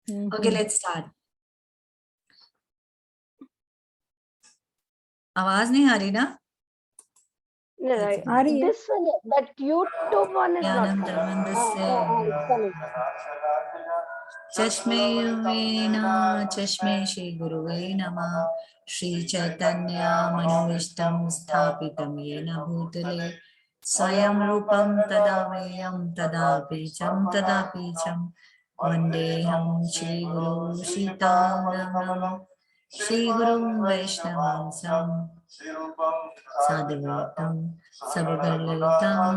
Okay, let's start. आवाज नहीं आ रही ना? No, this one, that YouTube one is not coming. चश्मे चश्मे श्री गुरुवे नमः श्री चैतन्य मनोविष्टं स्थापितं येन भूतले स्वयं रूपं तदा वेयं तदा बीजं वन्देऽहं श्री गुरु श्रीताननं श्री गुरुं वैष्णवं साधुवैतं सबगललितं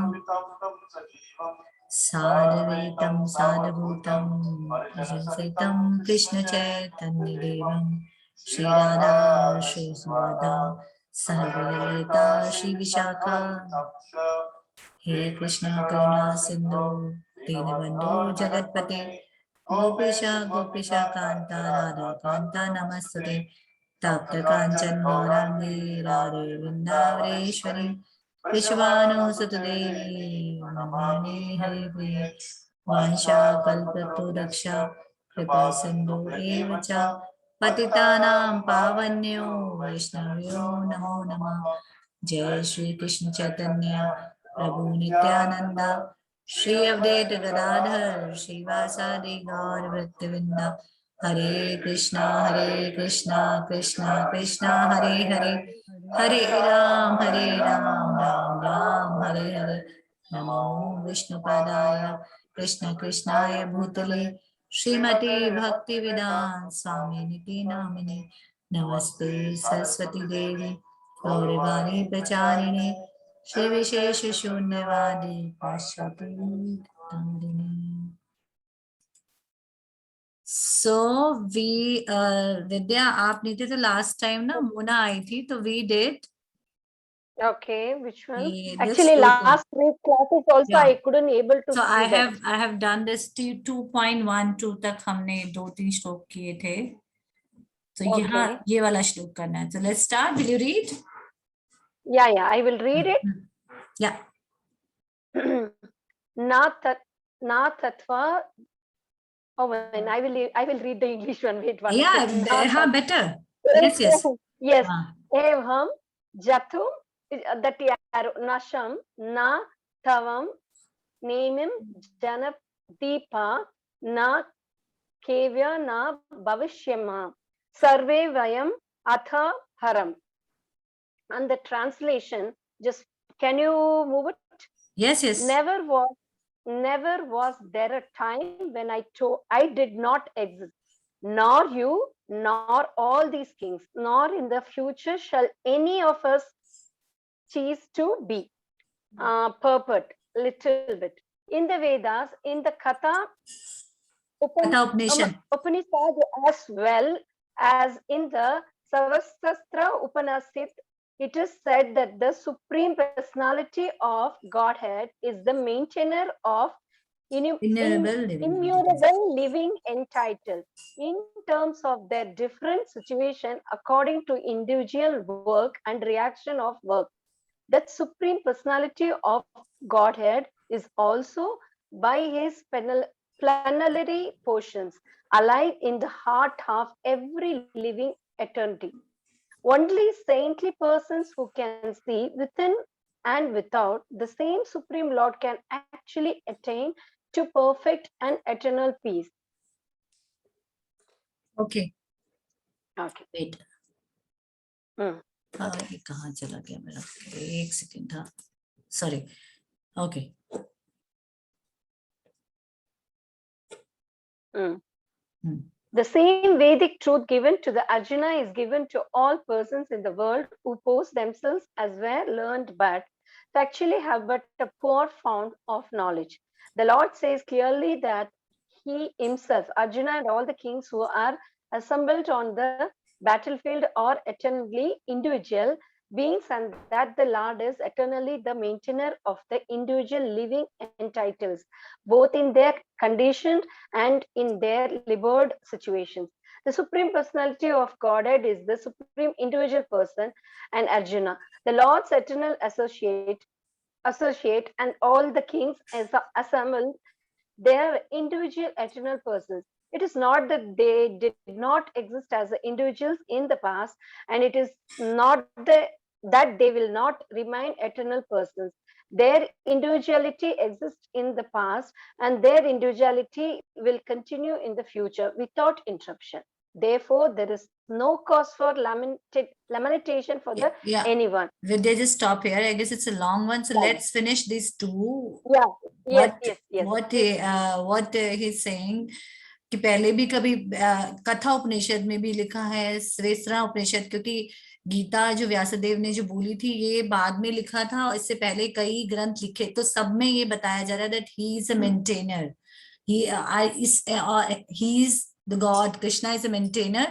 साधुवैतं साधुभूतं सहितं कृष्ण चैतन्य देवं श्री राधा श्री सुधा सहगललिता श्री विशाखा हे कृष्ण करुणा सिंधु दीनबंधु जगतपते गोपिशा कांता राधा कांता नमस्ते तप्त कांचन गौरांगी राधे वृंदावनेश्वरी विश्वानुसुतदेवी नमामि हरिप्रिये वाञ्छाकल्पतरुर्गीता कृपा सिन्धु एव च पतितानां पावन्यो वैष्णव्यो नमो नमः। जय श्री कृष्ण चैतन्य प्रभु नित्यानंद श्री अवधूत गदाधर श्रीवासादि गौर भक्तवृंद हरे कृष्णा कृष्णा कृष्णा हरे हरे हरे राम राम राम हरे हरे नमो विष्णुपादाय कृष्ण कृष्णाय भूतले श्रीमती भक्ति वेदांत स्वामी निति नामिने नमस्ते सरस्वती देवी गौरवाणी प्रचारिणे श्री विशेष शून्यवादी पाश्चात्य So we Vidya, आप नहीं थे तो last time ना मोना आई थी तो we did. Okay, which one? this Actually, sloka. last week classes also Yeah. I couldn't able to So see that. I have done this to 2.12 तक हमने 2-3 श्लोक किए थे. तो यहाँ ये वाला श्लोक करना है. So let's start. Will you read? Yeah, I will read it. Yeah. Na tatva. Oh man, I will read the English one. Wait one. Yeah, better. Yes. Yes. Evham jatum, that nasham na tavam nemim janadeepa na kevya na bhavishyama sarve vayam atha haram. And the translation, just can you move it? Yes. Never was there a time when I did not exist, nor you, nor all these kings, nor in the future shall any of us cease to be. Purport, little bit. In the Vedas, in the Katha Upanishad, as well as in the Savastastra Upanishad, it is said that the Supreme Personality of Godhead is the maintainer of immutable living entitled in terms of their different situation according to individual work and reaction of work. That Supreme Personality of Godhead is also by his plenary portions alive in the heart of every living eternity. Only saintly persons who can see within and without the same Supreme Lord can actually attain to perfect and eternal peace. Okay. Wait. कहाँ चला गया मेरा? एक second था. Sorry. Okay. The same Vedic truth given to the Arjuna is given to all persons in the world who pose themselves as well learned but actually have but a poor fount of knowledge. The Lord says clearly that he himself, Arjuna and all the kings who are assembled on the battlefield are eternally individual beings and that the Lord is eternally the maintainer of the individual living entitles, both in their condition and in their liberal situations. The Supreme Personality of Godhead is the Supreme Individual Person and Arjuna, the Lord's eternal associate and all the kings assembled, they are individual eternal persons. It is not that they did not exist as individuals in the past, and it is not that they will not remain eternal persons. Their individuality exists in the past, and their individuality will continue in the future without interruption. Therefore, there is no cause for lamentation for Yeah. anyone. Will they just stop here? I guess it's a long one. So let's finish these two. Yeah. Yes. What he's saying कि पहले भी कभी कथा उपनिषद में भी लिखा है, श्वेतरा उपनिषद, क्योंकि गीता जो व्यासदेव ने जो बोली थी ये बाद में लिखा था, और इससे पहले कई ग्रंथ लिखे, तो सब में ये बताया जा रहा है that he is a maintainer, he is the God. Krishna is a maintainer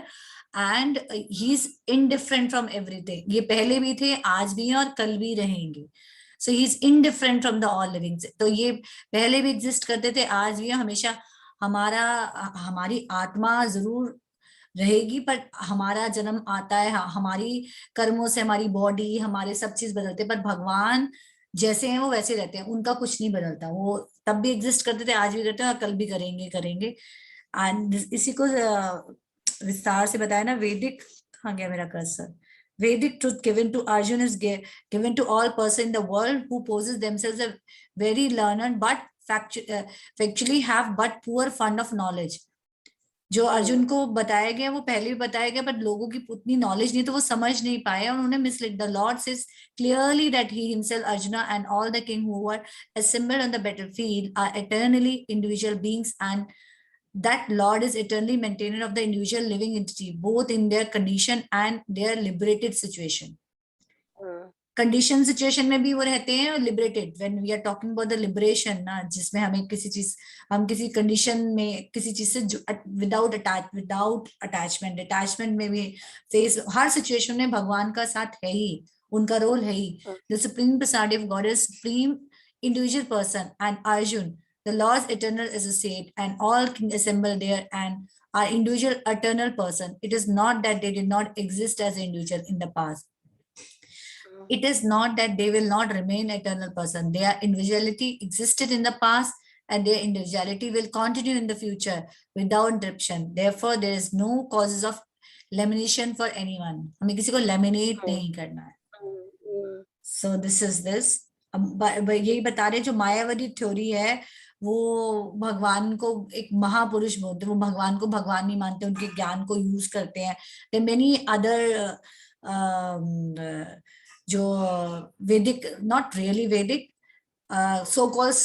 and he is indifferent from everything. ये पहले भी थे, आज भी हैं और कल भी रहेंगे. So he is indifferent from the all living. तो ये पहले भी एग्जिस्ट करते थे, आज भी, हमेशा हमारी आत्मा जरूर रहेगी, पर हमारा जन्म आता है, हमारी कर्मों से हमारी बॉडी, हमारे सब चीज बदलते, पर भगवान जैसे हैं वो वैसे रहते हैं, उनका कुछ नहीं बदलता. वो तब भी एग्जिस्ट करते थे, आज भी करते हैं और कल भी करेंगे. एंड इसी को विस्तार से बताया ना वैदिक. कहाँ गया मेरा cursor? Vedic truth given to Arjuna is given to all persons in the world who possess themselves a very learned but factually have but poor fund of knowledge. जो अर्जुन को बताया गया वो पहले भी बताया गया, पर लोगों की उतनी नॉलेज नहीं, तो वो समझ नहीं पाए और उन्होंने mislead. The Lord says clearly that he himself, arjuna and all the king who were assembled on the battlefield are eternally individual beings, and that Lord is eternally maintainer of the individual living entity, both in their condition and their liberated situation. Condition situation में भी वो रहते हैं liberated. When we are talking about the liberation ना, जिसमें हमें हम किसी कंडीशन में किसी चीज से विदाउट अटैचमेंट, अटैचमेंट में भी फेस, हर सिचुएशन में भगवान का साथ है ही, उनका रोल है ही. The supreme personality of God is supreme individual person, and Arjun the Lord's eternal associate, and all king assembled there and are individual eternal person. It is not that they did not exist as individual in the past. It is not that they will not remain eternal person. Their individuality existed in the past and their individuality will continue in the future without interruption. Therefore, there is no causes of lamination for anyone. हमें किसी को laminate नहीं करना है. So this is this. यही बता रहे, जो मायावादी थ्योरी है वो भगवान को एक महापुरुष बोलते हैं, वो भगवान को भगवान नहीं मानते, उनके ज्ञान को यूज करते हैं. देयर मेनी अदर जो वैदिक, नॉट रियली वैदिक, सो कॉल्ड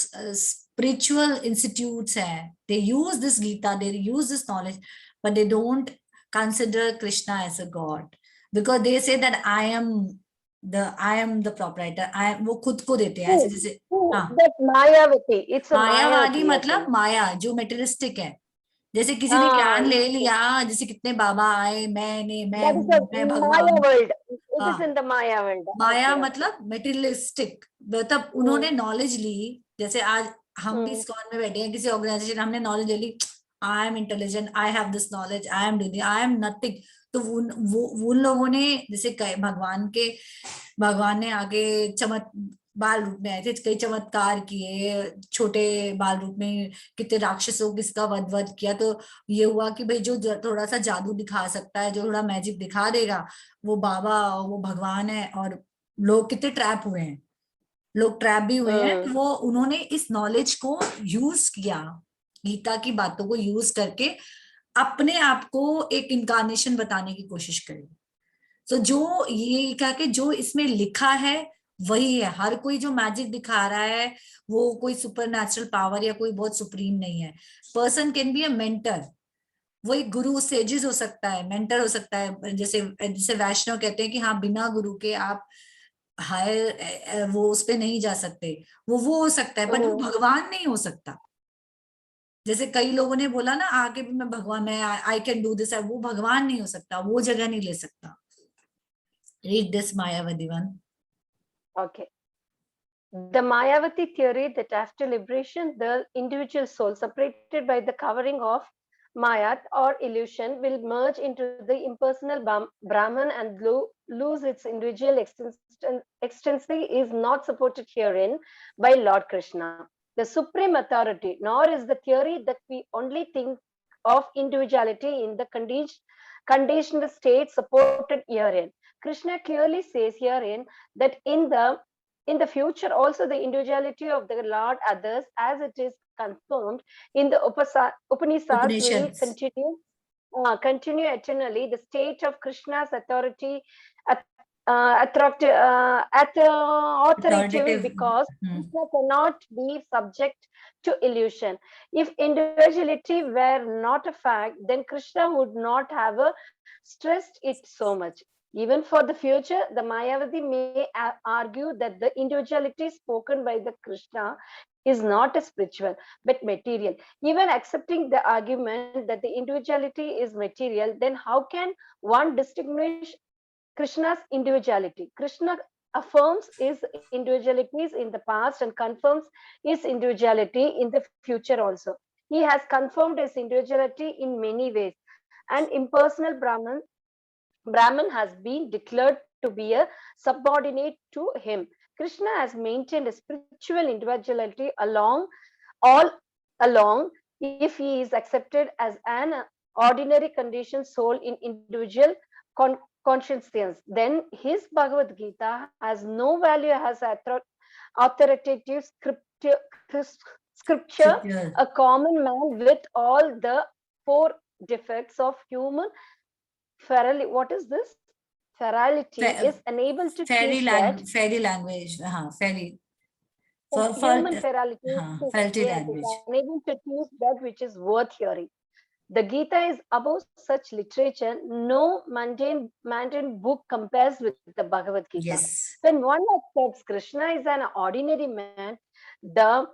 स्पिरिचुअल इंस्टीट्यूट्स हैं, they use this Gita, they use this knowledge, but they don't consider Krishna as a God, because they say that I am the proprietor. वो खुद को देते हैं ऐसे, जैसे मायावादी मतलब माया जो मेटेरियलिस्टिक है. जैसे किसी ने ज्ञान ले लिया, जैसे कितने बाबा आए, मैं भगवान. माया मतलब मेटेरियलिस्टिक, मतलब उन्होंने नॉलेज ली. जैसे आज हम भी इस्कॉन में बैठे हैं, किसी ऑर्गेनाइजेशन, हमने नॉलेज ले ली, I am intelligent, I have this knowledge, I am doing, I am nothing. तो उन लोगों ने, जैसे भगवान ने आगे बाल रूप में आए थे, कई चमत्कार किए, छोटे बाल रूप में कितने राक्षसों किसका वध किया. तो ये हुआ कि भाई जो थोड़ा सा जादू दिखा सकता है, जो थोड़ा मैजिक दिखा देगा, वो बाबा, वो भगवान है. और लोग कितने ट्रैप हुए हैं, लोग ट्रैप भी हुए हैं. तो वो उन्होंने इस नॉलेज को यूज किया, गीता की बातों को यूज करके अपने आप को एक इनकारनेशन बताने की कोशिश करी. तो जो ये कहा कि जो इसमें लिखा है वही है. हर कोई जो मैजिक दिखा रहा है वो कोई सुपर नेचुरल पावर या कोई बहुत सुप्रीम नहीं है. Person can be a mentor, वो एक गुरु, सेजेस हो सकता है, मेंटर हो सकता है. जैसे वैष्णव कहते हैं कि हाँ, बिना गुरु के आप हायर वो उस पे नहीं जा सकते. वो हो सकता है, पर वो भगवान नहीं हो सकता. जैसे कई लोगों ने बोला ना आगे भी मैं भगवान है, आई कैन डू दिस, वो भगवान नहीं हो सकता, वो जगह नहीं ले सकता. Read this Mayawati one. Okay. The Mayavati theory that after liberation, the individual soul separated by the covering of Mayat or illusion will merge into the impersonal Brahman and lose its individual existence is not supported herein by Lord Krishna, the supreme authority, nor is the theory that we only think of individuality in the conditioned state supported herein. Krishna clearly says herein that in the future also the individuality of the Lord others, as it is confirmed in the Upanishads, will Upanishads. continue eternally. The state of Krishna's authority, authoritative, Authoritative. because Hmm. Krishna cannot be subject to illusion. If individuality were not a fact, then Krishna would not have stressed it so much. Even for the future, the Mayavadi may argue that the individuality spoken by the Krishna is not a spiritual but material. Even accepting the argument that the individuality is material, then how can one distinguish Krishna's individuality? Krishna affirms his individualities in the past and confirms his individuality in the future also. He has confirmed his individuality in many ways. And impersonal Brahman has been declared to be a subordinate to him. Krishna has maintained a spiritual individuality all along, if he is accepted as an ordinary conditioned soul in individual consciousness, then his Bhagavad Gita has no value as authoritative scripture. Scripture. A common man with all the four defects of human ferality. What is this? Ferality is unable to choose that. Fairy language. Fairy. For Human ferality, faulty yes, is language. unable to choose that which is worth hearing. The Gita is above such literature. No mundane book compares with the Bhagavad Gita. Yes. When one accepts Krishna is an ordinary man, the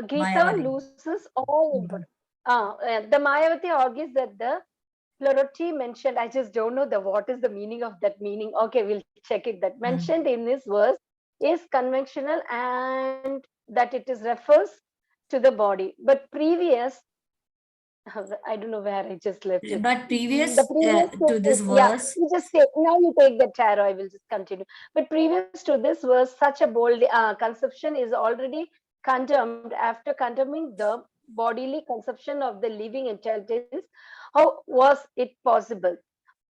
Gita Mayavadi. loses all importance. The Mayavati argues that the plurality mentioned, I just don't know what is the meaning of that meaning. Okay, we'll check it. That mentioned in this verse is conventional and that it is refers to the body. But previous, I don't know where I just left it. But previous, The previous to this yeah, verse. you just take, now you take the tarot, I will just continue. But previous to this verse, such a bold conception is already condemned. After condemning the bodily conception of the living entities, how was it possible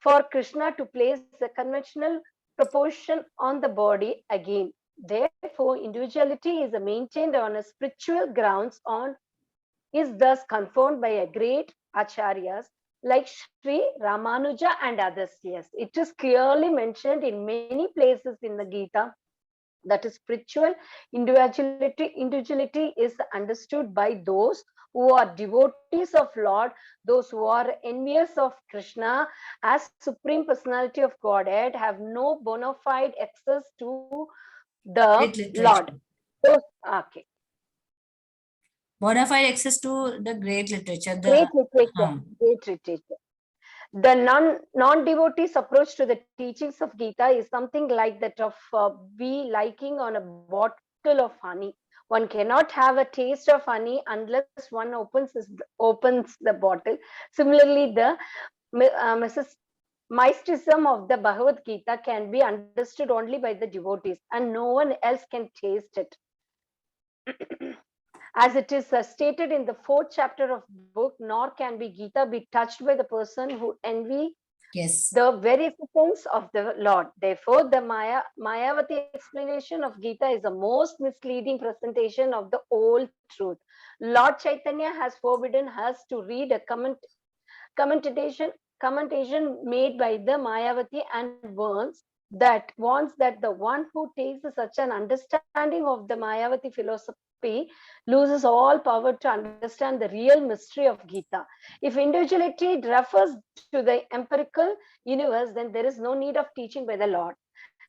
for Krishna to place the conventional proportion on the body again? Therefore, individuality is maintained on a spiritual grounds is thus confirmed by a great acharyas like Sri Ramanuja and others. Yes, it is clearly mentioned in many places in the Gita that is spiritual individuality is understood by those who are devotees of Lord, those who are envious of Krishna as Supreme Personality of Godhead, have no bona fide access to the Lord. Okay. Bona fide access to the great literature. Great literature. The non-devotees approach to the teachings of Gita is something like that of bee liking on a bottle of honey. One cannot have a taste of honey unless one opens the bottle. Similarly, the mysticism of the Bhagavad Gita can be understood only by the devotees, and no one else can taste it. As it is stated in the 4th chapter of book, nor can Gita be touched by the person who envy the very essence of the Lord. Therefore, the Mayavati explanation of Gita is the most misleading presentation of the old truth. Lord Chaitanya has forbidden us to read a commentation made by the Mayavati and warns that the one who takes such an understanding of the Mayavati philosophy loses all power to understand the real mystery of Gita. If individuality refers to the empirical universe, then there is no need of teaching by the Lord.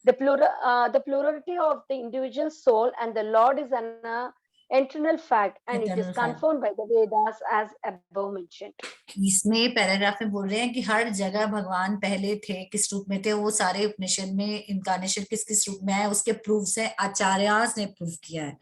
The plurality of the individual soul and the Lord is an internal fact, and it is confirmed by the Vedas as above mentioned. इसमें paragraph में बोल रहे हैं कि हर जगह भगवान पहले थे, किस रूप में थे, वो सारे उपनिषद में इनकारनेशन किस रूप में है, उसके प्रूफ्स हैं, आचार्यास ने प्रूफ किया है.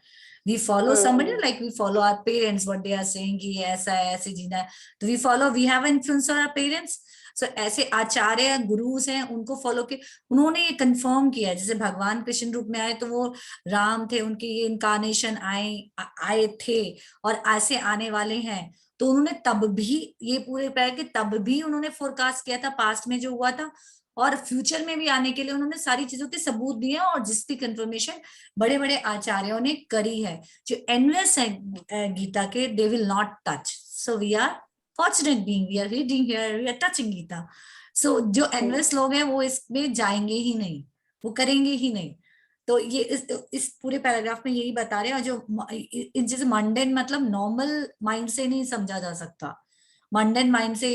We follow somebody like we follow our parents, what they are saying कि ऐसा है, ऐसे जीना है, तो we follow, we have influence on our parents. So ऐसे आचार्य गुरुज हैं, उनको फॉलो के उन्होंने ये कंफर्म किया. जैसे भगवान कृष्ण रूप में आए तो वो राम थे, उनके ये इनकारनेशन आए थे और ऐसे आने वाले हैं. तो उन्होंने तब भी, ये पूरे पैर के तब भी उन्होंने फोरकास्ट किया था पास्ट में जो हुआ था, और फ्यूचर में भी आने के लिए उन्होंने सारी चीजों के सबूत दिए, और जिसकी कंफर्मेशन बड़े बड़े आचार्यों ने करी है। जो एनवेस है गीता के, they will not touch. So we are fortunate being, we are reading here, we are touching Gita. So जो एनवेस लोग हैं वो इसमें जाएंगे ही नहीं, वो करेंगे ही नहीं। तो ये इस पूरे पैराग्राफ में यही बता रहे हैं। और जो इन जैसे मंडेन मतलब नॉर्मल माइंड से नहीं समझा जा सकता, मंडेन माइंड से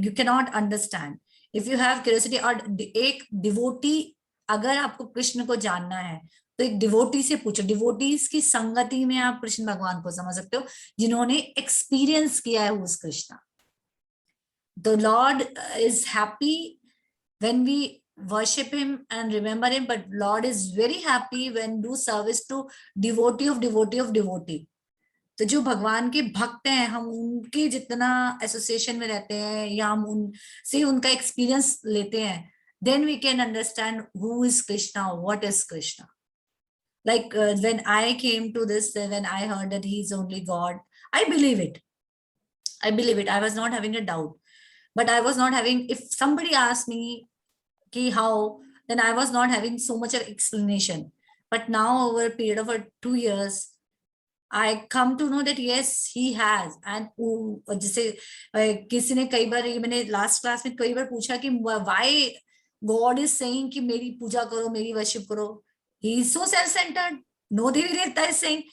you can not understand if you have curiosity. और एक डिवोटी, अगर आपको कृष्ण को जानना है तो एक डिवोटी से पूछो, डिवोटीज की संगति में आप कृष्ण भगवान को समझ सकते हो, जिन्होंने एक्सपीरियंस किया है उस Krishna. The Lord is happy when we worship him and remember him, but Lord is very happy when do service to devotee of devotee of devotee. तो जो भगवान के भक्त हैं, हम उनके जितना एसोसिएशन में रहते हैं या हम उनसे उनका एक्सपीरियंस लेते हैं, then we can understand who is Krishna or what is Krishna. Like when I came to this, when I heard that he is only God, I believe it. I believe it. I was not having a doubt. But I was not having, if somebody asked me ki how, then I was not having so much of explanation. But now over a period of 2 years, I come to know that yes, he has. And जैसे किसी ने कई बार, ये मैंने last class में कई बार पूछा कि why God is saying कि मेरी पूजा करो, मेरी वर्शिप करो. He is so self-centered. No देवी देवता is saying.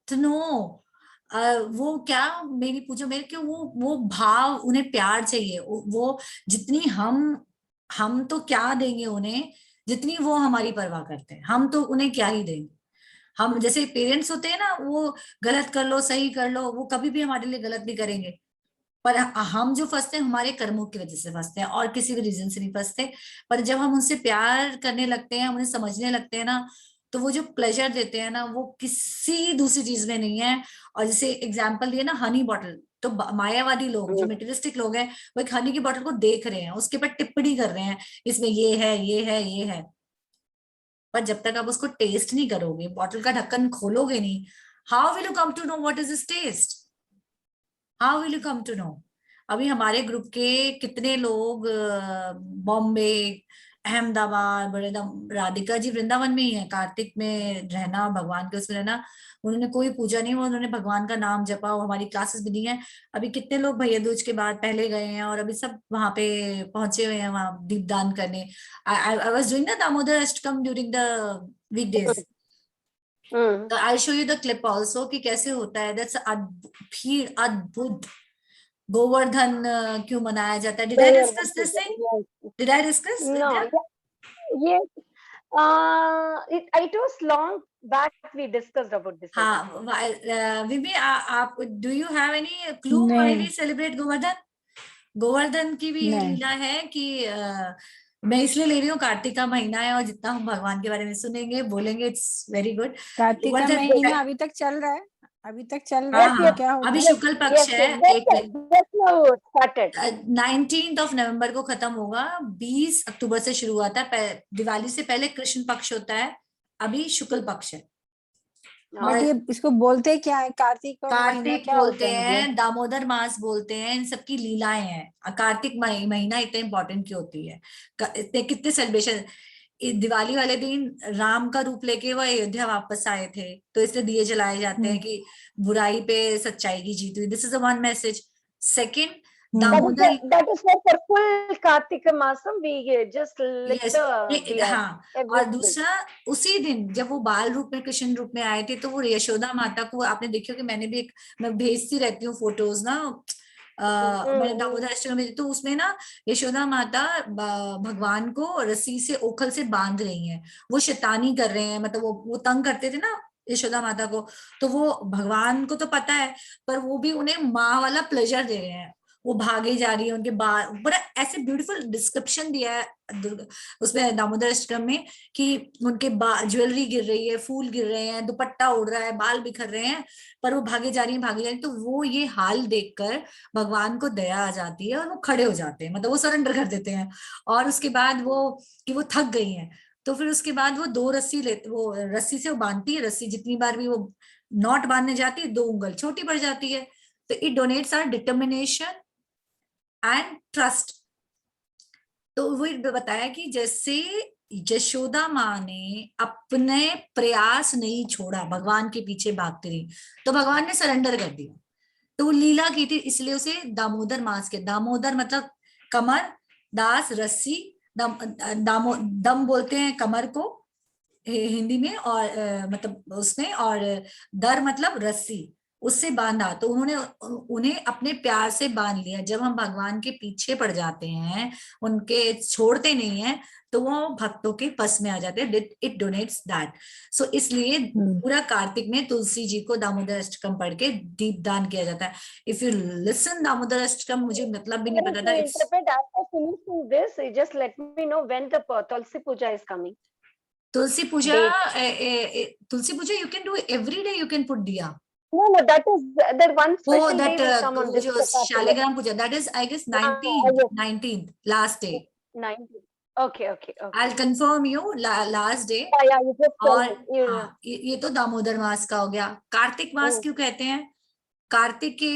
तो no, वो क्या मेरी पूजा, मेरे क्यों, वो भाव, उन्हें प्यार चाहिए. वो जितनी हम तो क्या देंगे उन्हें, जितनी वो हमारी परवाह करते हैं, हम तो उन्हें क्या ही देंगे. हम जैसे पेरेंट्स होते हैं ना, वो गलत कर लो सही कर लो, वो कभी भी हमारे लिए गलत नहीं करेंगे. पर हम जो फंसते हैं हमारे कर्मों की वजह से फंसते हैं, और किसी भी रीजन से नहीं फंसते. पर जब हम उनसे प्यार करने लगते हैं, उन्हें समझने लगते हैं ना, तो वो जो प्लेजर देते हैं ना, वो किसी दूसरी चीज में नहीं है. और जैसे एग्जाम्पल दिए ना, हनी बॉटल, तो मायावादी लोग जो मेटेरियलिस्टिक लोग हैं, वो एक हनी की बॉटल को देख रहे हैं, उसके ऊपर टिप्पणी कर रहे हैं, इसमें ये है ये है ये है. पर जब तक आप उसको टेस्ट नहीं करोगे, बॉटल का ढक्कन खोलोगे नहीं, how will you come to know what is this taste? How will you come to know? अभी हमारे ग्रुप के कितने लोग बॉम्बे, अहमदाबाद, बड़े राधिका जी वृंदावन में ही है, कार्तिक में रहना, भगवान के उसमें रहना, उन्होंने कोई पूजा नहीं, वो उन्होंने भगवान का नाम जपा, वो हमारी क्लासेस भी दी हैं. अभी कितने लोग भैया दूज के बाद पहले गए हैं, और अभी सब वहां पे पहुंचे हुए हैं, वहां दीपदान करने. I was doing the Damodar Ashtakam during the weekdays. तो I show you the clip also कि कैसे होता है. दैट्स भीड़ अद्भुत. गोवर्धन क्यों मनाया जाता है? Did I discuss this thing? Did I discuss? No, yes. It was long back we discussed about this. हाँ, विमी, आप do you have any clue why we celebrate Govardhan? Govardhan की भी लीला है कि मैं इसलिए ले रही हूँ, कार्तिक का महीना है, और जितना हम भगवान के बारे में सुनेंगे बोलेंगे, इट्स वेरी गुड. कार्तिक का महीना अभी तक चल रहा है, अभी तक चल रहा है. क्या होगा? अभी शुक्ल पक्ष है. 19 नवंबर को खत्म होगा, 20 अक्टूबर से शुरू होता है. दिवाली से पहले कृष्ण पक्ष होता है, अभी शुक्ल पक्ष है. और ये इसको बोलते क्या है? कार्तिक क्या बोलते हैं, दामोदर मास बोलते हैं. इन सबकी लीलाएं हैं. कार्तिक महीना इतना इंपॉर्टेंट क्यों होती है, कितने सेलिब्रेशन. दिवाली वाले दिन राम का रूप लेके वो अयोध्या वापस आए थे, तो इसलिए दिए जलाए जाते हैं कि बुराई पे सच्चाई की जीत हुई. This is the one message. Second, Damodar, that is why for full Kartika Masam we just lit the हाँ. और दूसरा, उसी दिन जब वो बाल रूप में, कृष्ण रूप में आए थे, तो वो यशोदा माता को आपने देखियो कि मैंने भी मैं भेजती रहती हूँ फोटोज ना, मैंने दामोदर अष्टकम में, तो उसमें ना यशोदा माता भगवान को रस्सी से, ओखल से बांध रही हैं. वो शैतानी कर रहे हैं, मतलब वो तंग करते थे ना यशोदा माता को, तो वो भगवान को तो पता है, पर वो भी उन्हें माँ वाला प्लेजर दे रहे हैं. वो भागे जा रही है, उनके बाल, बड़ा ऐसे ब्यूटीफुल डिस्क्रिप्शन दिया है उसमें दामोदर अष्टकम में, कि उनके ज्वेलरी गिर रही है, फूल गिर रहे हैं, दुपट्टा उड़ रहा है, बाल बिखर रहे हैं, पर वो भागे जा रही है. तो वो ये हाल देखकर भगवान को दया आ जाती है, और वो खड़े हो जाते हैं, मतलब वो सरेंडर कर देते हैं. और उसके बाद वो कि वो थक गई हैं, तो फिर उसके बाद वो 2 रस्सी लेते, वो रस्सी से वो बांधती है, रस्सी जितनी बार भी वो नॉट बांधने जाती है 2 उंगल छोटी पड़ जाती है। तो it donates our determination and trust. तो वो बताया कि जैसे यशोदा माँ ने अपने प्रयास नहीं छोड़ा, भगवान के पीछे भागती रही, तो भगवान ने सरेंडर कर दिया। तो वो लीला की थी, इसलिए उसे दामोदर मास के, दामोदर मतलब कमर, दास रस्सी, दम बोलते हैं कमर को हिंदी में, और मतलब उसमें, और दर मतलब रस्सी, उससे बांधा। तो उन्होंने उन्हें अपने प्यार से बांध लिया। जब हम भगवान के पीछे पड़ जाते हैं, उनके छोड़ते नहीं है, तो वो भक्तों के पस में आ जाते हैं। It donates that. सो इसलिए पूरा कार्तिक में तुलसी जी को दामोदर अष्टकम पढ़ के दीपदान किया जाता है। If you listen Damodar Ashtakam, मुझे मतलब भी नहीं पता था। Interpret after finishing this, just let me know when the Tulsi Puja is coming. Tulsi Puja, Date. Tulsi Puja you can do every day, you can put diya. No, that is that one special Oh, that day will come on वो this जो Kartik. Shaligram Puja, that is I guess 19th last day. 19. Okay. I'll confirm you last day. Yeah, you just tell और me. Yeah. हाँ, ये तो दामोदर मास का हो गया। कार्तिक मास क्यों कहते हैं? कार्तिक के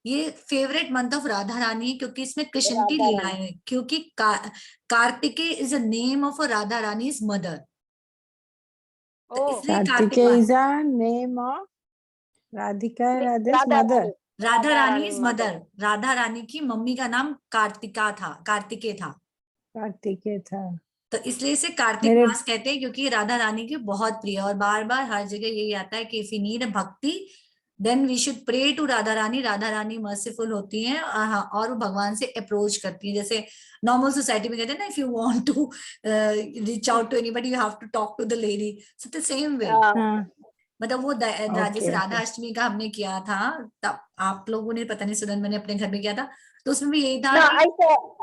ये favourite month of Radha Rani, क्योंकि इसमें कृष्ण की लीलाएं हैं। क्योंकि Kartikeya is a name of a Radha Rani is mother, इसलिए कार्तिक मास। is a name of Radhika, Radha's mother. Radha Rani is mother, Radha Rani की मम्मी का नाम कार्तिका था, कार्तिकेय था। कार्तिकेय था, तो इसलिए इसे कार्तिक मास कहते हैं, क्योंकि राधा रानी की बहुत प्रिय। और बार बार हर जगह यही आता है कि if you need bhakti then we should pray to Radha Rani. Radha Rani merciful होती हैं और वो भगवान से अप्रोच करती है। जैसे नॉर्मल सोसाइटी में कहते हैं ना, if you want to reach out to anybody you have to talk to the lady, so the same way. मतलब वो जैसे राधा अष्टमी का हमने किया था, तब आप लोगों ने पता नहीं सुना, मैंने अपने घर में किया था, तो उसमें भी यही था।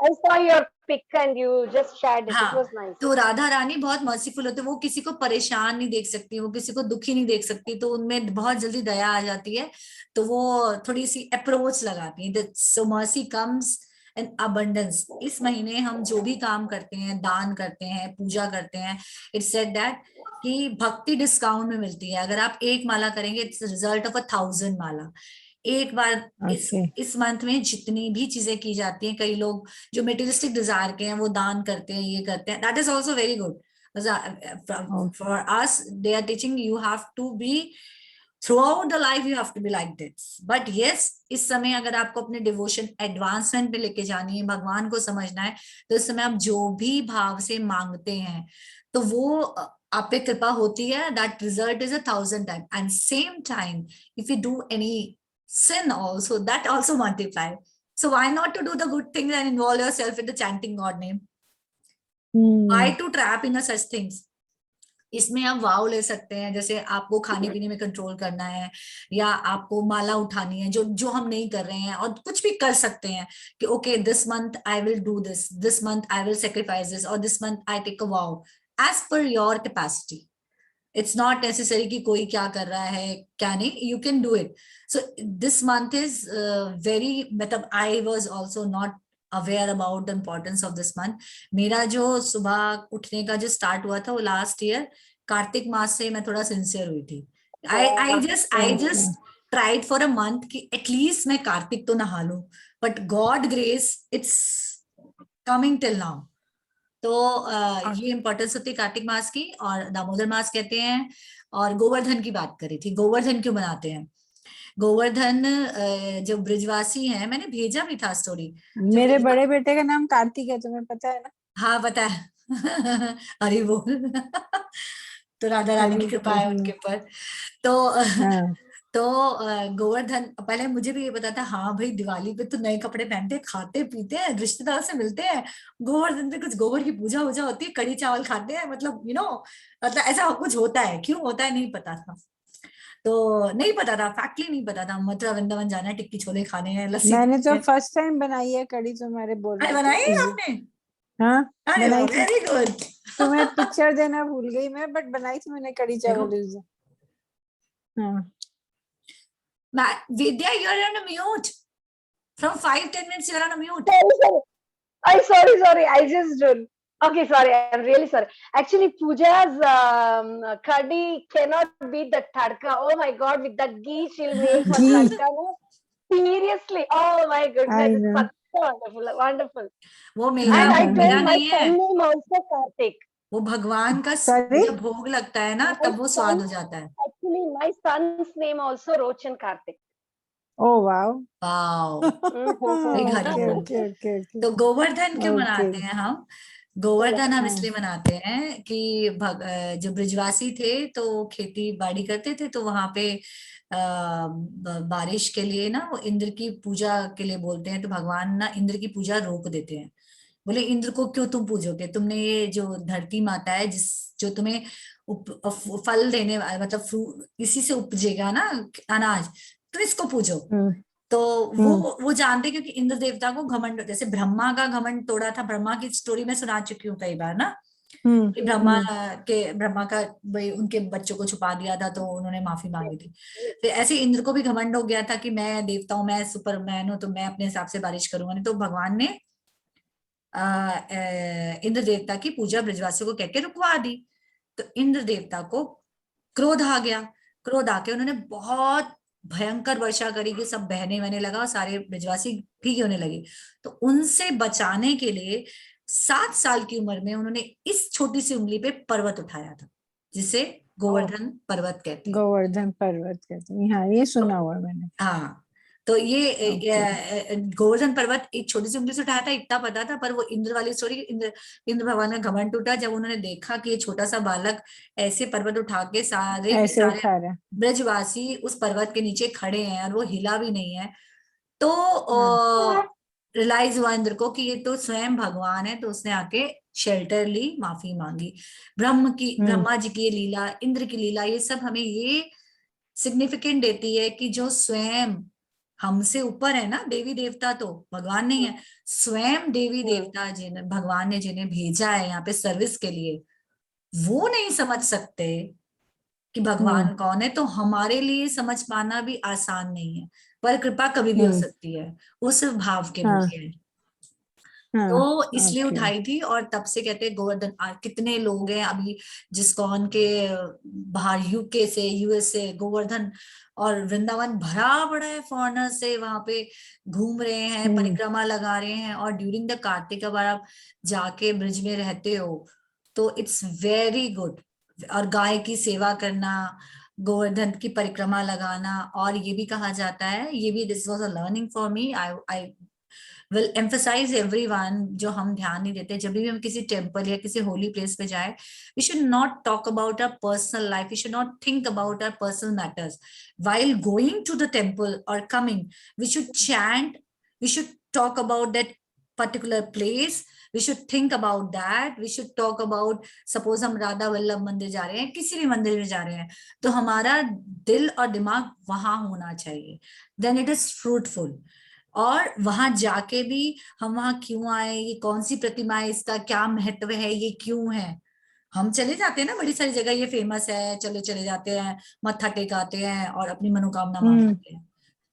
I saw your pic and you just shared it. हाँ, it was nice. तो राधा रानी बहुत मर्सीफुल होती है, वो किसी को परेशान नहीं देख सकती, वो किसी को दुखी नहीं देख सकती, तो उनमें बहुत जल्दी दया आ जाती है। तो वो थोड़ी सी अप्रोच लगाती है। सो मर्सी कम्स इन अबंडेंस। इस महीने हम जो भी काम करते हैं, दान करते हैं, पूजा करते हैं, इट्स सेड दैट कि भक्ति डिस्काउंट में मिलती है। अगर आप 1 माला करेंगे, इट्स रिजल्ट ऑफ 1000 माला। एक बार इस मंथ में जितनी भी चीजें की जाती हैं, कई लोग जो मेटेरियलिस्टिक डिजायर के हैं वो दान करते हैं, ये करते हैं, that is also very good. For us they are teaching you have to be throughout the life, you have to be like this. But yes, इस समय अगर आपको अपने डिवोशन एडवांसमेंट पे लेके जानी है, भगवान को समझना है, तो इस समय आप जो भी भाव से मांगते हैं, तो वो आप पे कृपा होती है। That result is 1000 time. And same time if you do any sin also, that also multiply. So why not to do the good things and involve yourself in the chanting God name? Why to trap in such things? इसमें आप वाव ले सकते हैं, जैसे आपको खाने पीने में कंट्रोल करना है, या आपको माला उठानी है, जो हम नहीं कर रहे हैं, और कुछ भी कर सकते हैं कि okay this month I will do this month I will sacrifice this, और this month I take a vow as per your capacity. It's not necessary कि कोई क्या कर रहा है क्या नहीं, you can do it. So this month is very, मतलब I was also not aware about the importance of this month. मेरा जो सुबह उठने का जो स्टार्ट हुआ था वो लास्ट ईयर कार्तिक मास से मैं थोड़ा सिंसियर हुई थी। I just tried for a month कि एटलीस्ट मैं कार्तिक तो नहा लूं, but God grace it's coming till now. तो ये इंपॉर्टेंस होती है कार्तिक मास की। और दामोदर मास कहते हैं। और गोवर्धन की बात करी थी, गोवर्धन क्यों बनाते हैं? गोवर्धन जो ब्रिजवासी हैं, मैंने भेजा भी था स्टोरी। मेरे बड़े बेटे का नाम कार्तिक है, तुम्हें पता है ना? हाँ पता है। अरे बोल। तो राधा रानी की कृपा है उनके ऊपर। तो गोवर्धन, पहले मुझे भी ये पता था, हाँ भाई दिवाली पे तो नए कपड़े पहनते हैं, खाते पीते हैं, रिश्तेदार से मिलते हैं। गोवर्धन पे कुछ गोबर की पूजा वूजा होती है, कड़ी चावल खाते हैं, मतलब मतलब ऐसा कुछ होता है, क्यों होता है नहीं पता था। तो नहीं पता था, फैक्टली नहीं पता था। मथुरा वृंदावन जाना है, टिक्की छोले खाने हैं, लस्सी। मैंने तो फर्स्ट टाइम बनाई है कड़ी, तुम्हारे बोल रहे बनाई है आपने? हाँ बनाई थी। Very good. तुम्हें पिक्चर देना भूल गई मैं, बट बनाई थी मैंने कड़ी चावल उस दिन। हाँ Vidya, you're on a mute. From 5-10 minutes, you're on a mute. Sorry. I just Okay, sorry, I'm really sorry. Actually, Pooja's curry cannot beat the tadka. Oh my God, with that ghee she'll make for Ghee. tadka. No? Seriously, oh my goodness, I it's know. such wonderful, wonderful. वो And I मेरा told my नहीं son है, name also Karthik. वो भगवान का Sorry? जब भोग लगता है ना My तब वो स्वाद हो son, जाता है. actually, my son's name also Rochan Karthik. Oh wow. Wow, भाई घर Okay, बोल. okay, okay, okay. तो गोवर्धन क्यों Okay. मनाते हैं हम? गोवर्धन हम हाँ. इसलिए मनाते हैं कि जो ब्रिजवासी थे तो खेती बाड़ी करते थे, तो वहां पे बारिश के लिए ना वो इंद्र की पूजा के लिए बोलते हैं, तो भगवान ना इंद्र की पूजा रोक देते हैं. बोले इंद्र को क्यों तुम पूजोगे, तुमने ये जो धरती माता है जिस जो तुम्हें फल देने मतलब फ्रूट इसी से उपजेगा ना अनाज, तो इसको पूजो. तो वो जानते, क्योंकि इंद्र देवता को घमंड, जैसे ब्रह्मा का घमंड तोड़ा था, ब्रह्मा की स्टोरी मैं सुना चुकी हूँ कई बार ना, कि ब्रह्मा का भाई उनके बच्चों को छुपा दिया था तो उन्होंने माफी मांगी थी. फिर ऐसे इंद्र को भी घमंड हो गया था कि मैं देवता हूं, मैं सुपरमैन हूं, तो मैं अपने हिसाब से बारिश करूंगा नहीं. तो भगवान ने इंद्र देवता की पूजा ब्रजवासियों को कह के रुकवा दी. तो इंद्र देवता को क्रोध आ गया. क्रोध आके उन्होंने बहुत भयंकर वर्षा करी कि सब बहने बहने लगा और सारे ब्रजवासी भीगे होने लगे. तो उनसे बचाने के लिए 7 साल की उम्र में उन्होंने इस छोटी सी उंगली पे पर्वत उठाया था, जिसे गोवर्धन पर्वत कहते हैं. गोवर्धन पर्वत कहते हैं. हाँ, ये सुना हुआ मैंने. हाँ, तो ये गोवर्धन पर्वत एक छोटी सी उंगली से उठाया था, इतना पता था. पर वो इंद्र वाली स्टोरी, इंद्र भगवान का घमंड टूटा जब उन्होंने देखा कि ये छोटा सा बालक ऐसे पर्वत उठा के सारे के ऐसे सारे उठा रहा. ब्रजवासी उस पर्वत के नीचे खड़े हैं और वो हिला भी नहीं है, तो रियलाइज हुआ इंद्र को कि ये तो स्वयं भगवान है. तो उसने आके शेल्टर ली, माफी मांगी. ब्रह्मा जी की ये लीला, इंद्र की लीला, ये सब हमें ये सिग्निफिकेंट देती है कि जो स्वयं हमसे ऊपर है ना, देवी देवता तो भगवान नहीं है, स्वयं देवी देवता जिन्हें भगवान ने जिन्हें भेजा है यहाँ पे सर्विस के लिए, वो नहीं समझ सकते कि भगवान कौन है. तो हमारे लिए समझ पाना भी आसान नहीं है, पर कृपा कभी भी हो सकती है उस भाव के लिए. तो इसलिए उठाई थी और तब से कहते हैं गोवर्धन. कितने लोग हैं अभी जिस्कॉन के बाहर, यूके से, यूएस से, गोवर्धन और वृंदावन भरा पड़ा है फॉरेनर से, वहां पे घूम रहे हैं, परिक्रमा लगा रहे हैं. और ड्यूरिंग द कार्तिक अगर आप जाके ब्रिज में रहते हो तो इट्स वेरी गुड. और गाय की सेवा करना, गोवर्धन की परिक्रमा लगाना. और ये भी कहा जाता है, ये भी this was a learning for me, I will emphasize everyone, जो हम ध्यान नहीं देते, जब भी हम किसी टेम्पल या किसी होली प्लेस पे जाए, we should not talk about our personal life, we should not think about our personal matters while going to the temple or coming. We should chant, we should talk about that particular place, we should think about that, we should talk about, suppose हम राधा वल्लभ मंदिर जा रहे हैं, किसी भी मंदिर में जा रहे हैं, तो हमारा दिल और दिमाग वहां होना चाहिए, then it is fruitful. और वहां जाके भी हम वहां क्यों आए, ये कौन सी प्रतिमा है, इसका क्या महत्व है, ये क्यों है. हम चले जाते हैं ना बड़ी सारी जगह, ये फेमस है, चलो चले जाते हैं, मत्था टेकाते हैं और अपनी मनोकामना मांगते हैं.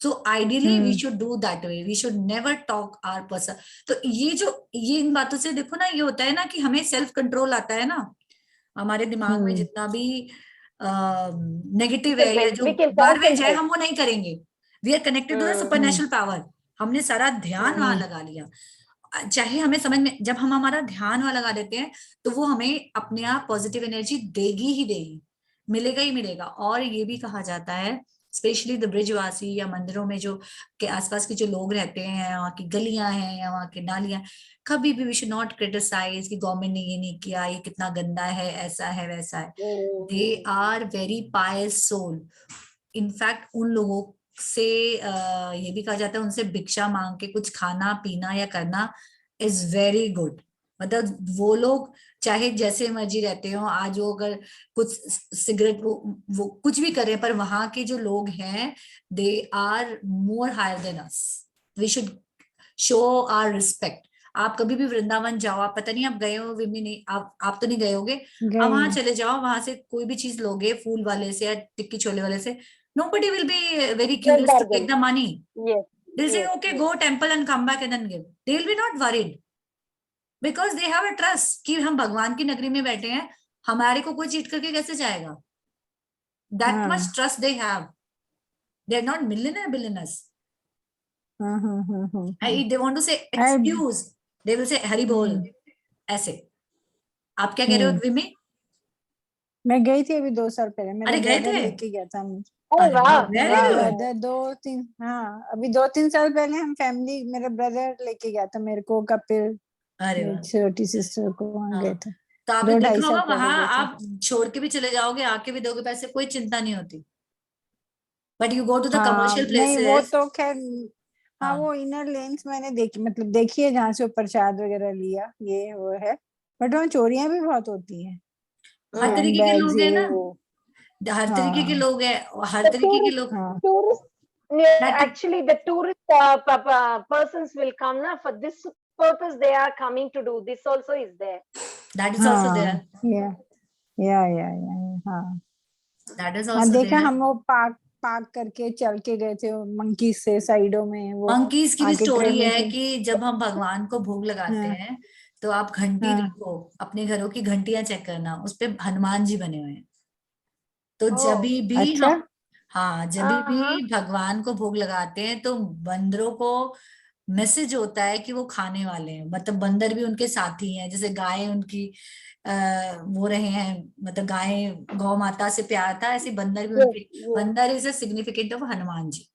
So ideally we should do that way, we should never talk our person. तो ये इन बातों से देखो ना, ये होता है ना कि हमें सेल्फ कंट्रोल आता है ना, हमारे दिमाग में जितना भी नेगेटिव है या जो गार्बेज है, हम वो नहीं करेंगे. We are connected to the supernatural power. हमने सारा ध्यान वहां लगा लिया. चाहे हमें समझ में, जब हम हमारा ध्यान वहां लगा देते हैं तो वो हमें अपने आप पॉजिटिव एनर्जी देगी ही देगी, मिलेगा ही मिलेगा. और ये भी कहा जाता है, स्पेशली द ब्रिजवासी या मंदिरों में जो के आसपास के जो लोग रहते हैं, वहाँ की गलियां हैं या वहाँ की नालियां, कभी भी वी शुड नॉट क्रिटिसाइज कि गवर्नमेंट ने ये नहीं किया, ये कितना गंदा है, ऐसा है वैसा है. They are very pious soul. In fact उन लोगों से ये भी कहा जाता है, उनसे भिक्षा मांग के कुछ खाना पीना या करना इज वेरी गुड. मतलब वो लोग चाहे जैसे मर्जी रहते हो, आज वो अगर कुछ सिगरेट वो कुछ भी करें, पर वहां के जो लोग हैं they are more higher than us. We should show our respect. आप कभी भी वृंदावन जाओ, आप पता नहीं आप गए हो विमी, नहीं आप तो नहीं गए होगे, आप वहां चले जाओ, वहां से कोई भी चीज लोगे फूल वाले से या टिक्की छोले वाले से, nobody will be very curious to take the money. They'll say, okay, go temple and come back and then give. They'll be not worried. Because they have a trust कि हम भगवान की नगरी में बैठे हैं, हमारे को कोई चीट करके कैसे जाएगा. That much trust they have. They are not millionaire billionaires. They want to say excuse, they will say Hari बोल, ऐसे. आप क्या कह रहे हो विमी? मैं गई थी अभी 2 साल पहले, मेरा अरे गए ब्रदर थे? लेके गया था मुझे। Oh wow, very wow. Good. Brother 2-3, हाँ अभी 2-3 साल पहले हम फैमिली, मेरा ब्रदर लेके गया था मेरे को, कपिल, अरे मेरी वाह. छोटी सिस्टर को, वहाँ हाँ. गए थे। तो आपने 2-2.5 देखा साल होगा पहले वहां गए थे। आप छोड़ के भी चले जाओगे, आके भी दोगे पैसे, कोई चिंता नहीं होती. But you go to the हाँ कमर्शियल नहीं वो प्लेसेस. तो खैर, हाँ हाँ. वो इनर लेन्स मैंने देखी, मतलब देखी है जहाँ से वो प्रसाद वगैरह लिया, ये वो है, बट वहाँ चोरियां भी बहुत होती हैं, हर हैंड तरीके के बैग्स लोग हैं ये ना, वो। हर तरीके के हाँ लोग हैं, हर The तरीके के लोग. हाँ tourist, yeah, That- actually, the tourist persons will come na, for this purpose. They are coming to do this. Also is there. that is also there. या हाँ That is हाँ also देखा, there. हम वो पार्क पार्क करके चल के गए थे मंकी से साइडों में, वो मंकीज की भी आगे स्टोरी ट्रेन है से। कि जब हम भगवान को भोग लगाते हाँ हैं तो आप घंटी हाँ देखो, अपने घरों की घंटियां चेक करना, उस पे हनुमान जी बने हुए हैं. तो जब Oh, भी अच्छा हम, हाँ जब uh-huh. भी भगवान को भोग लगाते हैं तो बंदरों को मैसेज होता है कि वो खाने वाले हैं. मतलब बंदर भी उनके साथी हैं, जैसे गाय उनकी वो रहे हैं, मतलब गाय गौ माता से प्यार था, ऐसे बंदर भी Yes, उनके. yes. Bandar is a significant of Hanuman ji.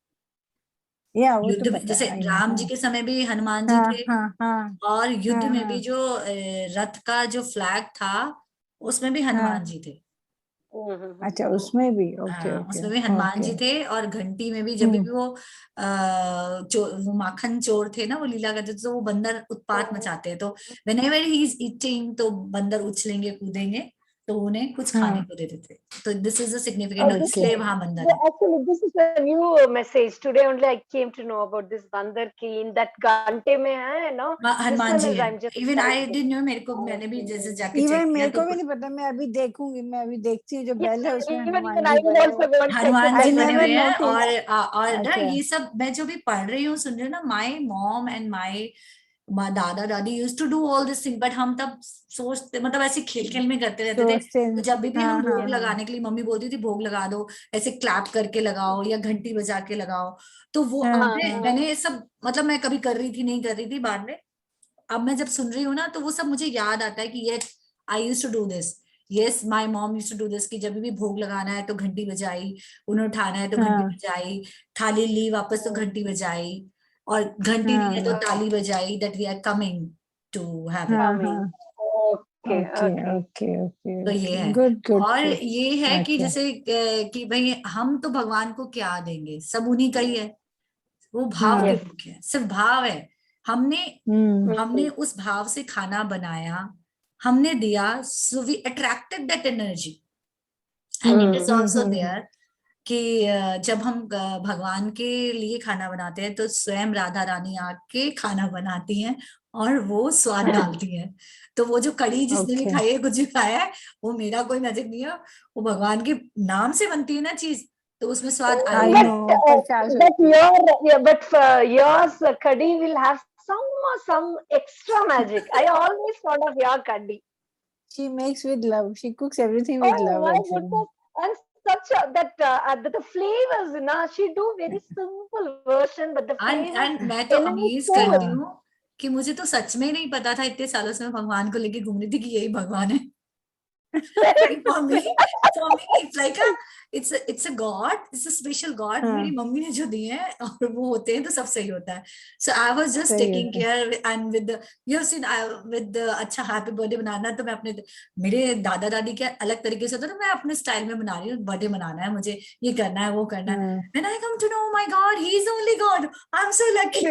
या वो तो युद्ध में पता जैसे है, आई नो। राम जी हाँ के समय भी हनुमान जी हाँ थे, हाँ हाँ और युद्ध हाँ में भी हाँ जो रथ का जो फ्लैग था उसमें भी हनुमान हाँ जी थे. Mm-hmm. अच्छा तो उसमें भी, ओके हाँ ओके उसमें भी हनुमान ओके। जी थे. और घंटी में भी जब भी वो वो माखन चोर थे ना, वो लीला करते थे, तो वो बंदर उत्पात मचाते हैं, तो whenever he is eating तो बंदर उछलेंगे कूदेंगे, तो उन्हें कुछ खाने हाँ को देते थे. तो this is a significant, This, इसलिए वहां बंदर है. actually, this is a new message. Today only I came to know about this Bandar ki in that Gante mein hai, no? हाँ, This Hanuman one ji is, है. I'm just even I trying to. Didn't know, मेरे को, मैंने भी जैसे जाके check even किया मेरे तो को भी नहीं पता, मैं अभी देखूंगी, मैं अभी देखती हूँ जो Yes, बेल है उसमें even Hanuman I ji will बने also हुए। go and check Hanuman it. Ji I बने never हुए हैं. noticed. और ना अच्छा ये सब मैं जो भी पढ़ रही हूँ, सुन रही हूँ ना, my mom and my dada dadi used to do all this thing, but हम तब सोचते, मतलब ऐसे खेल खेल में करते रहते थे. सोचते तो जब भी हम हाँ हाँ भोग हाँ लगाने के लिए, मम्मी बोलती थी भोग लगा दो, ऐसे क्लैप करके लगाओ या घंटी बजा के लगाओ. तो वो हाँ मैंने हाँ मैंने ये सब, मतलब मैं कभी कर रही थी, नहीं कर रही थी, बाद में अब मैं जब सुन रही हूँ ना, तो वो सब मुझे याद आता है कि ये I used to do this. Yes, my mom used to do this, कि जब भी भोग लगाना है तो घंटी बजाई, उन्हें उठाना है तो घंटी हाँ बजाई, थाली ली वापस तो घंटी बजाई, और घंटी नहीं है तो हाँ ताली बजाई, that we are coming to have it. हाँ Coming. हाँ Okay, okay okay. Okay okay तो ये ओके, है. गुड गुड और गुड। ये है कि अच्छा जैसे कि भाई हम तो भगवान को क्या देंगे, सब उन्हीं का ही है. वो भाव के हाँ Yes. भूखे हैं, सिर्फ भाव है. हमने हमने Mm-hmm. उस भाव से खाना बनाया, हमने दिया, so we attracted that energy. And it is also there कि जब हम भगवान के लिए खाना बनाते हैं तो स्वयं राधा रानी आके खाना बनाती हैं और वो स्वाद डालती हैं. तो वो जो कढ़ी जिसने भी ओके खाई है, कुछ भी खाया है, वो मेरा कोई मैजिक नहीं है, वो भगवान के नाम से बनती है ना चीज, तो उसमें स्वाद आई आएगा. नो प्रसाद But होती है। yeah, but for yours, kadhi will have some extra magic. I always thought of your kadhi. She makes with love, she cooks everything with Oh love my actually। goodness! And such a, that the flavors, na, she do very simple version, but the flavors and मैं तो enhance amaze so करती much. हाँ हूँ कि मुझे तो सच में नहीं पता था, इतने सालों से मैं भगवान को लेके घूम रही थी कि यही भगवान है. for me it's like a it's a god, it's a special god. मेरी हाँ मम्मी ने जो दिए हैं और वो होते हैं तो सब सही होता है. So I was just सही taking होता है। care, and with the, you have seen, with the अच्छा हैप्पी बर्थडे बनाना, तो मैं अपने, मेरे दादा दादी के अलग तरीके से होता है, तो मैं अपने स्टाइल में बना रही हूँ. बर्थडे मनाना है मुझे, ये करना है, वो करना है. हाँ When I come to know, oh my God, he is the only God. I'm so lucky.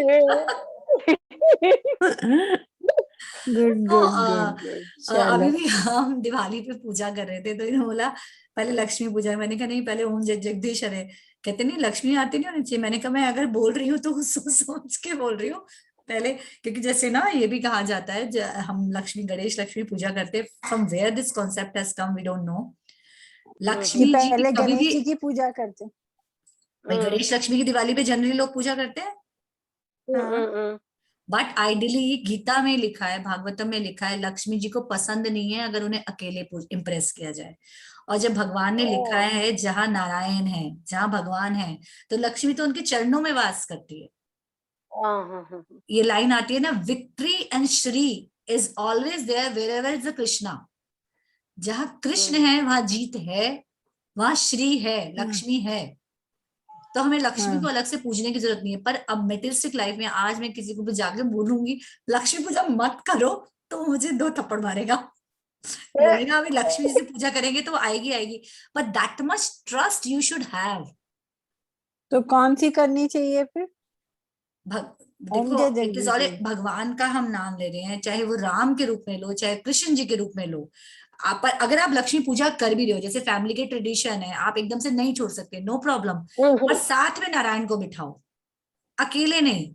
Good तो गुड गुड गुड अभी चलो। भी हम दिवाली पे पूजा कर रहे थे, तो इन्होंने बोला पहले लक्ष्मी पूजा. मैंने कहा नहीं, पहले ओम जगदीश हरे. कहते नहीं, लक्ष्मी आती नहीं होनी चाहिए. मैंने कहा मैं अगर बोल रही हूँ तो सोच के बोल रही हूँ पहले, क्योंकि जैसे ना ये भी कहा जाता है, हम लक्ष्मी, गणेश लक्ष्मी पूजा करते हैं. From where this concept has come we don't know. कि लक्ष्मी जी की पहले कभी गणेश भी, जी की पूजा करते। भाई गणेश लक्ष्मी की दिवाली पे जनरली लोग पूजा करते हैं. हाँ बट आइडियली गीता में लिखा है, भागवतम में लिखा है, लक्ष्मी जी को पसंद नहीं है अगर उन्हें अकेले इम्प्रेस किया जाए। और जब भगवान ने लिखा Oh. है जहाँ नारायण है, जहाँ भगवान है, तो लक्ष्मी तो उनके चरणों में वास करती है। ये लाइन आती है ना, victory and Shri is always there wherever is the Krishna. जहाँ कृष्ण है वहां जीत है, वहां श्री है, लक्ष्मी है। तो हमें लक्ष्मी को अलग से पूजने की जरूरत नहीं है। पर अब मेटेरियलिस्टिक लाइफ में आज मैं किसी को भी जाकर बोलूंगी लक्ष्मी पूजा मत करो, तो मुझे 2 थप्पड़ मारेगा, बोलेगा अभी लक्ष्मी जी से पूजा करेंगे तो वो आएगी आएगी। But that much trust you should have. तो कौन सी करनी चाहिए फिर? देखो, जय इट इज जगदीश ऑल, जी। भगवान का हम नाम ले रहे हैं, चाहे वो राम के रूप में लो, चाहे कृष्ण जी के रूप में लो। आप पर अगर आप लक्ष्मी पूजा कर भी रहे हो, जैसे फैमिली के ट्रेडिशन है, आप एकदम से नहीं छोड़ सकते, नो प्रॉब्लम, पर साथ में नारायण को बिठाओ, अकेले नहीं।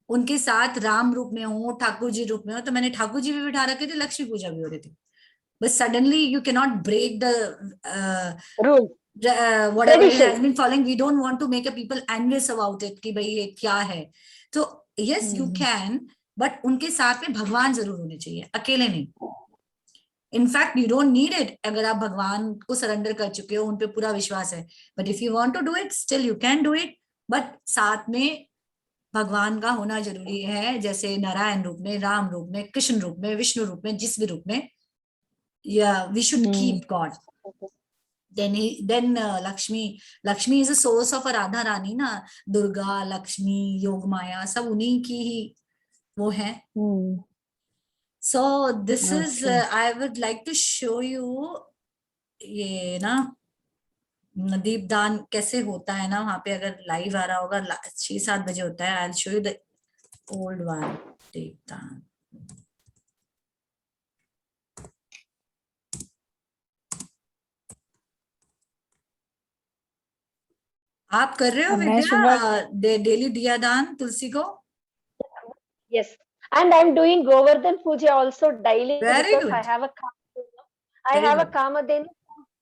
उनके साथ राम रूप में हो, ठाकुर जी रूप में हो। तो मैंने ठाकुर जी भी बिठा रखे थे, लक्ष्मी पूजा भी हो रही थी। But suddenly you can not break the Rule. whatever it Tradition. has been following. We don't want to make a people envious about it कि भाई ये क्या है। तो yes you can, but उनके साथ में भगवान जरूर होने चाहिए, अकेले नहीं। In fact you don't need it अगर आप भगवान को सरेंडर कर चुके हो, उन पे पूरा विश्वास है। But if you want to do it, still you can do it, but साथ में भगवान का होना जरूरी है, जैसे नारायण रूप में, राम रूप में, कृष्ण रूप में, विष्णु रूप में, जिस भी रूप में, या we should keep God. then Lakshmi is a source of Radha Rani ना, दुर्गा, लक्ष्मी, योग माया सब उन्हीं की ही वो है। So this is I would like to show you ये ना दीपदान कैसे होता है ना, वहां पे अगर लाइव आ रहा होगा 6-7 बजे होता है। I'll show you the old one, दीपदान। आप कर रहे हो अब मैं सुबह विद्या डेली दिया दान तुलसी को? Yes. And I'm doing Govardhan Puja also daily Very because I good, have a very good, Kamadhenu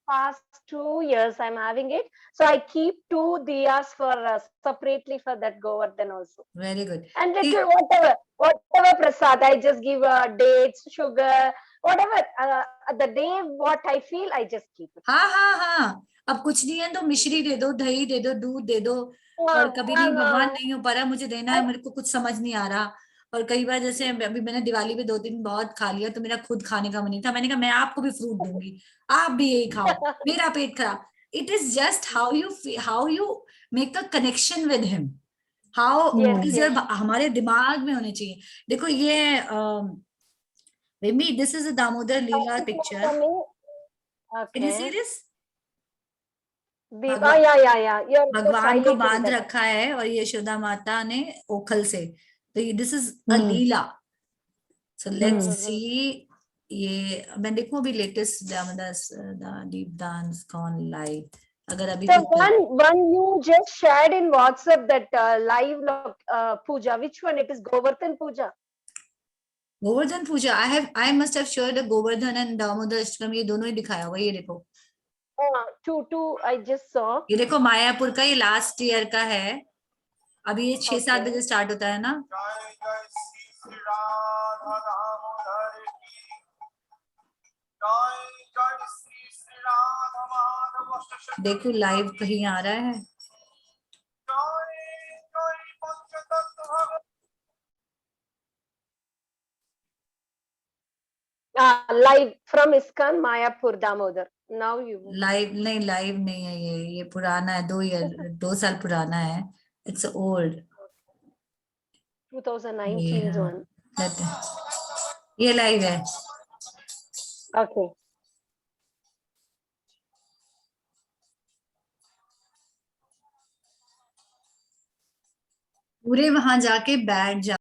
past 2 years I'm having it. So I keep 2 diyas for separately for that Govardhan also. very good. And See, little whatever prasad, I just give dates, sugar, whatever. The day what I feel, I just keep it. हाँ हाँ हाँ, अब कुछ नहीं है तो मिश्री दे दो, दही दे दो, दूध दे दो। और कभी नहीं भगवान नहीं हो पा रहा, मुझे देना है, मेरे को कुछ समझ नहीं आ रहा। और कई बार जैसे अभी मैंने दिवाली पे 2 दिन बहुत खा लिया, तो मेरा खुद खाने का मन नहीं था। मैंने कहा मैं आपको भी फ्रूट दूंगी, आप भी यही खाओ, मेरा पेट खराब। It is just how you make a connection with him, how Yes, is yes. Your, हमारे दिमाग में होने चाहिए। देखो ये this is a Damodar Leela picture, can you see Okay. This? Yeah. You're just भगवान को highlighting बांध that. रखा है और यशोदा माता ने ओखल से। तो this is a Leela. So let's see, ये मैं देखूं अभी लेटेस्ट दामोदर दीपदान गॉन लाइव, अगर अभी So कुछ one you just shared in WhatsApp that live puja. Which one? It is Govardhan Puja. Govardhan Puja, I must have sure Govardhan and Damodar Ashtakam, ये दोनों ही दिखाया होगा। ये देखो, Two. I just saw. ये देखो मायापुर का, ये लास्ट ईयर का है। अभी ये 6-7 बजे स्टार्ट होता है ना। देखो लाइव कहीं आ रहा है? Live from ISKCON Mayapur Damodar. Now you. Live नहीं है, ये पुराना है, 2 साल पुराना है। It's old. 2019 one. ये लाइव है। Okay. पूरे वहां जाके बैठ जा।